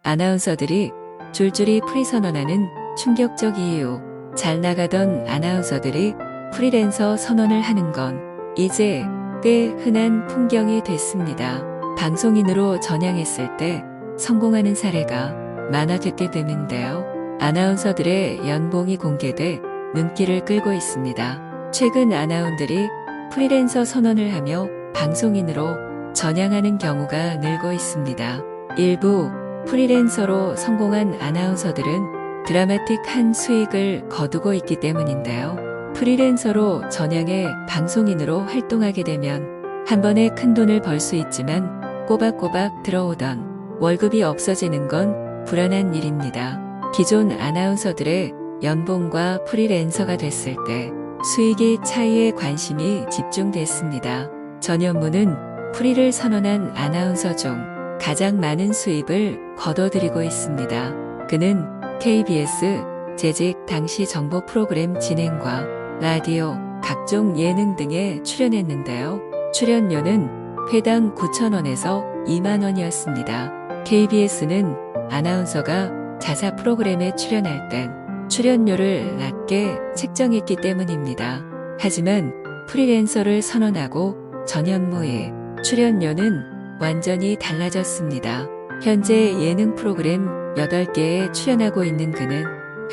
아나운서들이 줄줄이 프리 선언하는 충격적 이유. 잘 나가던 아나운서들이 프리랜서 선언을 하는 건 이제 꽤 흔한 풍경이 됐습니다. 방송인으로 전향했을 때 성공하는 사례가 많아졌기 때문인데요. 아나운서들의 연봉이 공개돼 눈길을 끌고 있습니다. 최근 아나운서들이 프리랜서 선언을 하며 방송인으로 전향하는 경우가 늘고 있습니다. 일부 프리랜서로 성공한 아나운서들은 드라마틱한 수익을 거두고 있기 때문인데요. 프리랜서로 전향해 방송인으로 활동하게 되면 한 번에 큰 돈을 벌 수 있지만 꼬박꼬박 들어오던 월급이 없어지는 건 불안한 일입니다. 기존 아나운서들의 연봉과 프리랜서가 됐을 때 수익의 차이에 관심이 집중됐습니다. 전현무는 프리를 선언한 아나운서 중 가장 많은 수입을 거둬들이고 있습니다. 그는 KBS 재직 당시 정보 프로그램 진행과 라디오, 각종 예능 등에 출연했는데요. 출연료는 회당 9,000원에서 2만원이었습니다. KBS는 아나운서가 자사 프로그램에 출연할 땐 출연료를 낮게 책정했기 때문입니다. 하지만 프리랜서를 선언하고 전현무의 출연료는 완전히 달라졌습니다. 현재 예능 프로그램 8개에 출연하고 있는 그는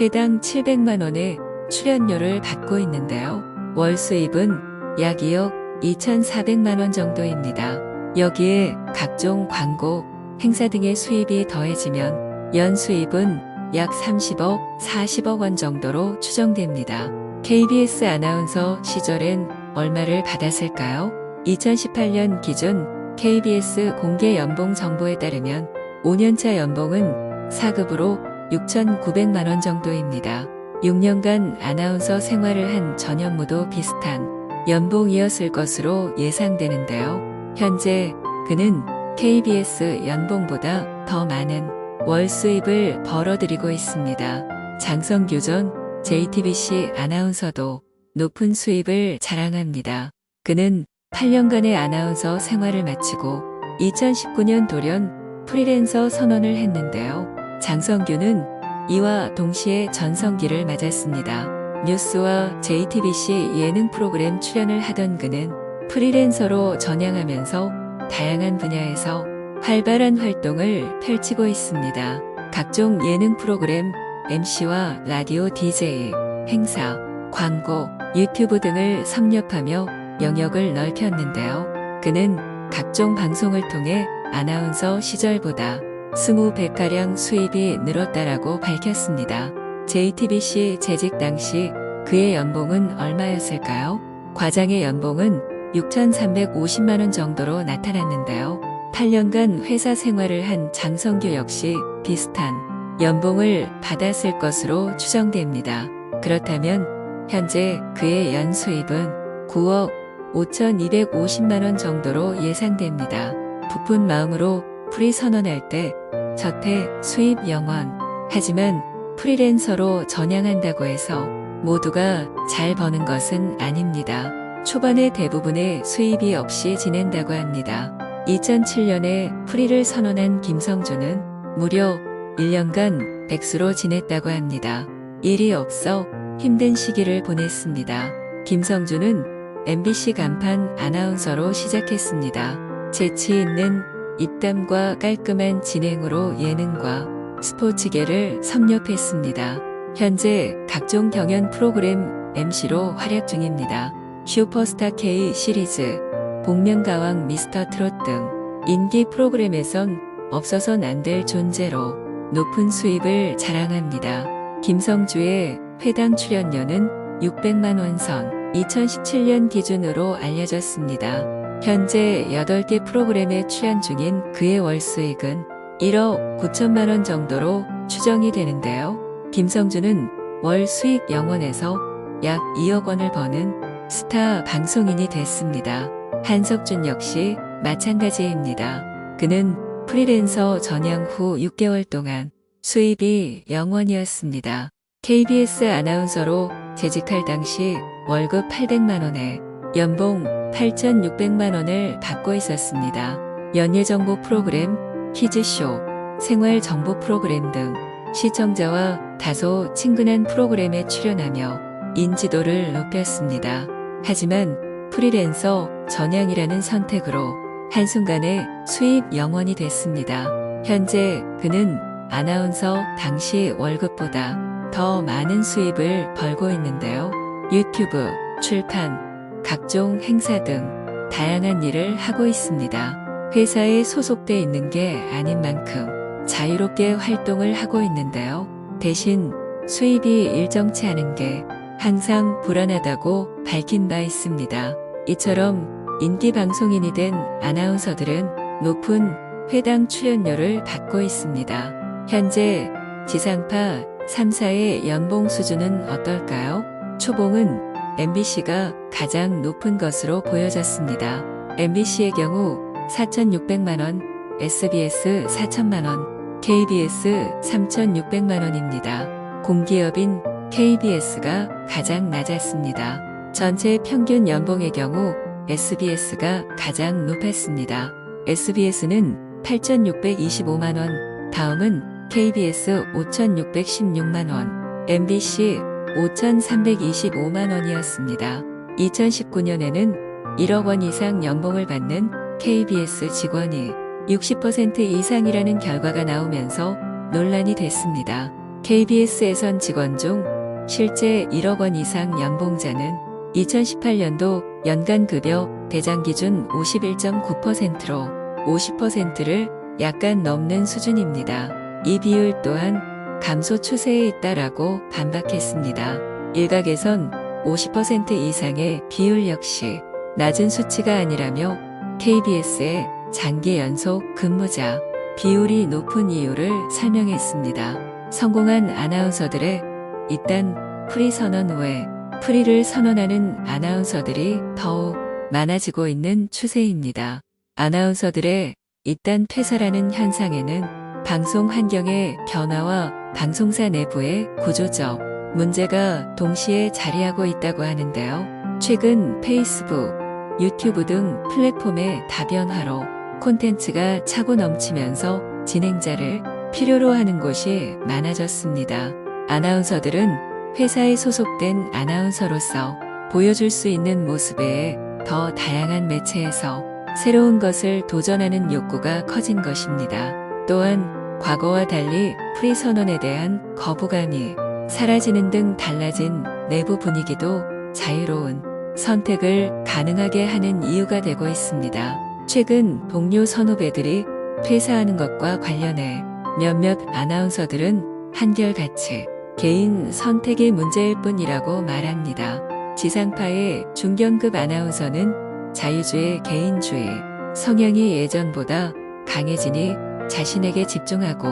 회당 700만원의 출연료를 받고 있는데요. 월 수입은 약 2억 2,400만원 정도입니다. 여기에 각종 광고, 행사 등의 수입이 더해지면 연 수입은 약 30억, 40억 원 정도로 추정됩니다. KBS 아나운서 시절엔 얼마를 받았을까요? 2018년 기준 KBS 공개 연봉 정보에 따르면 5년차 연봉은 4급으로 6,900만원 정도입니다. 6년간 아나운서 생활을 한 전현무도 비슷한 연봉이었을 것으로 예상되는데요. 현재 그는 KBS 연봉보다 더 많은 월 수입을 벌어들이고 있습니다. 장성규 전 JTBC 아나운서도 높은 수입을 자랑합니다. 그는 8년간의 아나운서 생활을 마치고 2019년 돌연 프리랜서 선언을 했는데요. 장성규는 이와 동시에 전성기를 맞았습니다. 뉴스와 JTBC 예능 프로그램 출연을 하던 그는 프리랜서로 전향하면서 다양한 분야에서 활발한 활동을 펼치고 있습니다. 각종 예능 프로그램 MC와 라디오 DJ, 행사, 광고, 유튜브 등을 섭렵하며 영역을 넓혔는데요. 그는 각종 방송을 통해 아나운서 시절보다 20배가량 수입이 늘었다라고 밝혔습니다. JTBC 재직 당시 그의 연봉은 얼마였을까요? 과장의 연봉은 6,350만원 정도로 나타났는데요. 8년간 회사 생활을 한 장성규 역시 비슷한 연봉을 받았을 것으로 추정됩니다. 그렇다면 현재 그의 연 수입은 9억 5,250만원 정도로 예상됩니다. 부푼 마음으로 프리 선언할 때 저택, 수입 영원. 하지만 프리랜서로 전향한다고 해서 모두가 잘 버는 것은 아닙니다. 초반에 대부분의 수입이 없이 지낸다고 합니다. 2007년에 프리를 선언한 김성주는 무려 1년간 백수로 지냈다고 합니다. 일이 없어 힘든 시기를 보냈습니다. 김성주는 MBC 간판 아나운서로 시작했습니다. 재치 있는 입담과 깔끔한 진행으로 예능과 스포츠계를 섭렵했습니다. 현재 각종 경연 프로그램 MC로 활약 중입니다. 슈퍼스타 K 시리즈, 복면가왕 미스터 트롯 등 인기 프로그램에선 없어선 안 될 존재로 높은 수입을 자랑합니다. 김성주의 회당 출연료는 600만원 선, 2017년 기준으로 알려졌습니다. 현재 8개 프로그램에 출연 중인 그의 월 수익은 1억 9천만원 정도로 추정이 되는데요. 김성주는 월 수익 영원에서 약 2억 원을 버는 스타 방송인이 됐습니다. 한석준 역시 마찬가지입니다. 그는 프리랜서 전향 후 6개월 동안 수입이 0원이었습니다. KBS 아나운서로 재직할 당시 월급 800만원에 연봉 8,600만원을 받고 있었습니다. 연예정보 프로그램, 퀴즈쇼, 생활 정보 프로그램 등 시청자와 다소 친근한 프로그램에 출연하며 인지도를 높였습니다. 하지만 프리랜서 전향이라는 선택으로 한순간에 수입 영원이 됐습니다. 현재 그는 아나운서 당시 월급보다 더 많은 수입을 벌고 있는데요. 유튜브, 출판, 각종 행사 등 다양한 일을 하고 있습니다. 회사에 소속돼 있는 게 아닌 만큼 자유롭게 활동을 하고 있는데요. 대신 수입이 일정치 않은 게 항상 불안하다고 밝힌 바 있습니다. 이처럼 인기 방송인이 된 아나운서들은 높은 회당 출연료를 받고 있습니다. 현재 지상파 3사의 연봉 수준은 어떨까요? 초봉은 MBC가 가장 높은 것으로 보여졌습니다. MBC의 경우 4,600만원, SBS 4천만원, KBS 3,600만원입니다. 공기업인 KBS가 가장 낮았습니다. 전체 평균 연봉의 경우 SBS가 가장 높았습니다. SBS는 8,625만원, 다음은 KBS 5,616만원, MBC 5,325만원이었습니다. 2019년에는 1억 원 이상 연봉을 받는 KBS 직원이 60% 이상이라는 결과가 나오면서 논란이 됐습니다. KBS에선 직원 중 실제 1억 원 이상 연봉자는 2018년도 연간급여 대장 기준 51.9%로 50%를 약간 넘는 수준입니다. 이 비율 또한 감소 추세에 있다라고 반박했습니다. 일각에선 50% 이상의 비율 역시 낮은 수치가 아니라며 KBS의 장기 연속 근무자 비율이 높은 이유를 설명했습니다. 성공한 아나운서들의 이딴 프리 선언 후에 프리를 선언하는 아나운서들이 더욱 많아지고 있는 추세입니다. 아나운서들의 이딴 퇴사라는 현상에는 방송 환경의 변화와 방송사 내부의 구조적 문제가 동시에 자리하고 있다고 하는데요. 최근 페이스북, 유튜브 등 플랫폼의 다변화로 콘텐츠가 차고 넘치면서 진행자를 필요로 하는 곳이 많아졌습니다. 아나운서들은 회사에 소속된 아나운서로서 보여줄 수 있는 모습 외에 더 다양한 매체에서 새로운 것을 도전하는 욕구가 커진 것입니다. 또한 과거와 달리 프리 선언에 대한 거부감이 사라지는 등 달라진 내부 분위기도 자유로운 선택을 가능하게 하는 이유가 되고 있습니다. 최근 동료 선후배들이 퇴사하는 것과 관련해 몇몇 아나운서들은 한결같이 개인 선택의 문제일 뿐이라고 말합니다. 지상파의 중견급 아나운서는 자유주의, 개인주의 성향이 예전보다 강해지니 자신에게 집중하고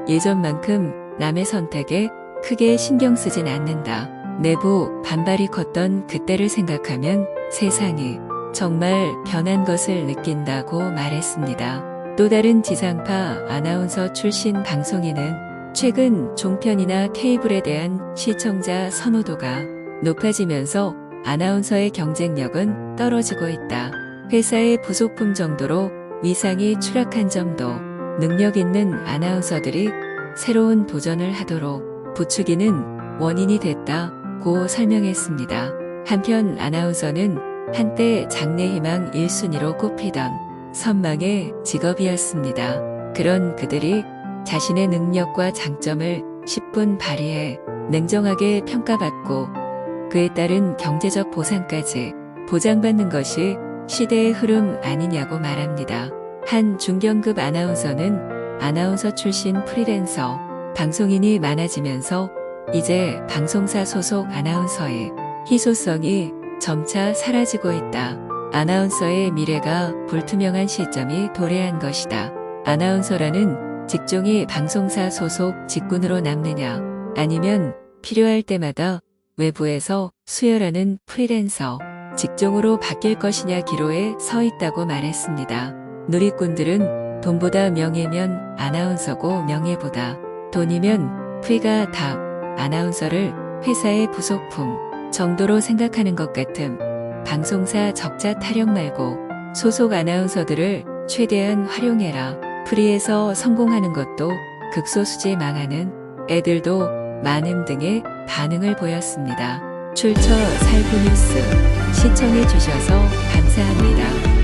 예전만큼 남의 선택에 크게 신경 쓰진 않는다. 내부 반발이 컸던 그때를 생각하면 세상이 정말 변한 것을 느낀다고 말했습니다. 또 다른 지상파 아나운서 출신 방송인은 최근 종편이나 케이블에 대한 시청자 선호도가 높아지면서 아나운서의 경쟁력은 떨어지고 있다. 회사의 부속품 정도로 위상이 추락한 점도 능력 있는 아나운서들이 새로운 도전을 하도록 부추기는 원인이 됐다고 설명했습니다. 한편 아나운서는 한때 장래희망 1순위로 꼽히던 선망의 직업이었습니다. 그런 그들이 자신의 능력과 장점을 10분 발휘해 냉정하게 평가받고 그에 따른 경제적 보상까지 보장받는 것이 시대의 흐름 아니냐고 말합니다. 한 중견급 아나운서는 아나운서 출신 프리랜서 방송인이 많아지면서 이제 방송사 소속 아나운서의 희소성이 점차 사라지고 있다. 아나운서의 미래가 불투명한 시점이 도래한 것이다. 아나운서라는 직종이 방송사 소속 직군으로 남느냐 아니면 필요할 때마다 외부에서 수혈하는 프리랜서 직종으로 바뀔 것이냐 기로에 서 있다고 말했습니다. 누리꾼들은 돈보다 명예면 아나운서고 명예보다 돈이면 프리가 답. 아나운서를 회사의 부속품 정도로 생각하는 것 같음. 방송사 적자 타령 말고 소속 아나운서들을 최대한 활용해라. 프리에서 성공하는 것도 극소수지 망하는 애들도 많음 등의 반응을 보였습니다. 출처 살구 뉴스 시청해 주셔서 감사합니다.